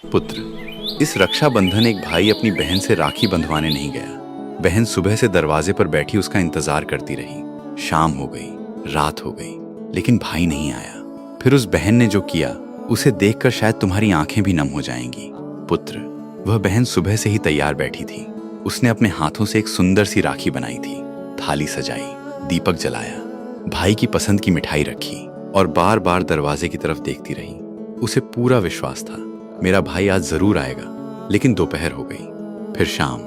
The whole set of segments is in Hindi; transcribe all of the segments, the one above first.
पुत्र, इस रक्षाबंधन एक भाई अपनी बहन से राखी बंधवाने नहीं गया। बहन सुबह से दरवाजे पर बैठी उसका इंतजार करती रही। शाम हो गई, रात हो गई, लेकिन भाई नहीं आया। फिर उस बहन ने जो किया उसे देखकर शायद तुम्हारी आंखें भी नम हो जाएंगी। पुत्र, वह बहन सुबह से ही तैयार बैठी थी। उसने अपने हाथों से एक सुंदर सी राखी बनाई थी, थाली सजाई, दीपक जलाया, भाई की पसंद की मिठाई रखी और बार बार दरवाजे की तरफ देखती रही। उसे पूरा विश्वास था मेरा भाई आज जरूर आएगा। लेकिन दोपहर हो गई, फिर शाम,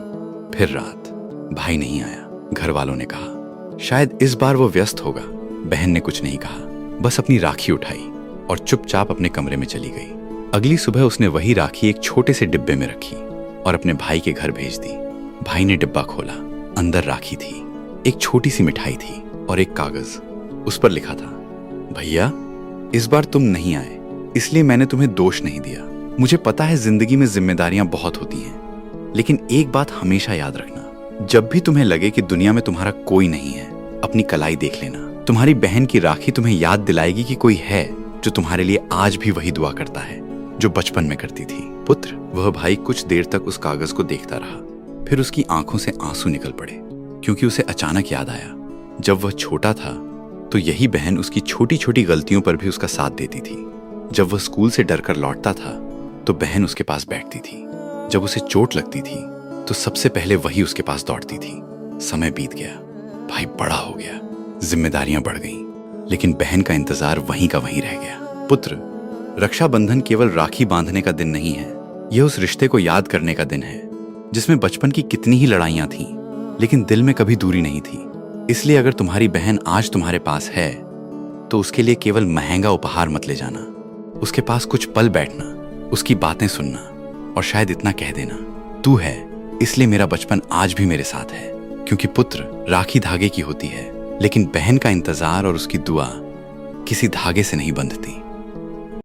फिर रात, भाई नहीं आया। घर वालों ने कहा शायद इस बार वो व्यस्त होगा। बहन ने कुछ नहीं कहा, बस अपनी राखी उठाई और चुपचाप अपने कमरे में चली गई। अगली सुबह उसने वही राखी एक छोटे से डिब्बे में रखी और अपने भाई के घर भेज दी। भाई ने डिब्बा खोला, अंदर राखी थी, एक छोटी सी मिठाई थी और एक कागज। उस पर लिखा था, भैया इस बार तुम नहीं आए इसलिए मैंने तुम्हें दोष नहीं दिया। मुझे पता है जिंदगी में जिम्मेदारियां बहुत होती हैं, लेकिन एक बात हमेशा याद रखना, जब भी तुम्हें लगे कि दुनिया में तुम्हारा कोई नहीं है, अपनी कलाई देख लेना। तुम्हारी बहन की राखी तुम्हें याद दिलाएगी कि कोई है जो तुम्हारे लिए आज भी वही दुआ करता है जो बचपन में करती थी। पुत्र, वह भाई कुछ देर तक उस कागज को देखता रहा। फिर उसकी आंखों से आंसू निकल पड़े, क्योंकि उसे अचानक याद आया जब वह छोटा था तो यही बहन उसकी छोटी छोटी गलतियों पर भी उसका साथ देती थी। जब वह स्कूल से डरकर लौटता था तो बहन उसके पास बैठती थी। जब उसे चोट लगती थी तो सबसे पहले वही उसके पास दौड़ती थी। समय बीत गया, भाई बड़ा हो गया, जिम्मेदारियां बढ़ गईं, लेकिन बहन का इंतजार वहीं का वहीं रह गया। पुत्र, रक्षाबंधन केवल राखी बांधने का दिन नहीं है, यह उस रिश्ते को याद करने का दिन है जिसमें बचपन की कितनी ही लड़ाइयां थीं, लेकिन दिल में कभी दूरी नहीं थी। इसलिए अगर तुम्हारी बहन आज तुम्हारे पास है तो उसके लिए केवल महंगा उपहार मत ले जाना। उसके पास कुछ पल बैठना, उसकी बातें सुनना और शायद इतना कह देना, तू है इसलिए मेरा बचपन आज भी मेरे साथ है। क्योंकि पुत्र, राखी धागे की होती है, लेकिन बहन का इंतजार और उसकी दुआ किसी धागे से नहीं बंधती।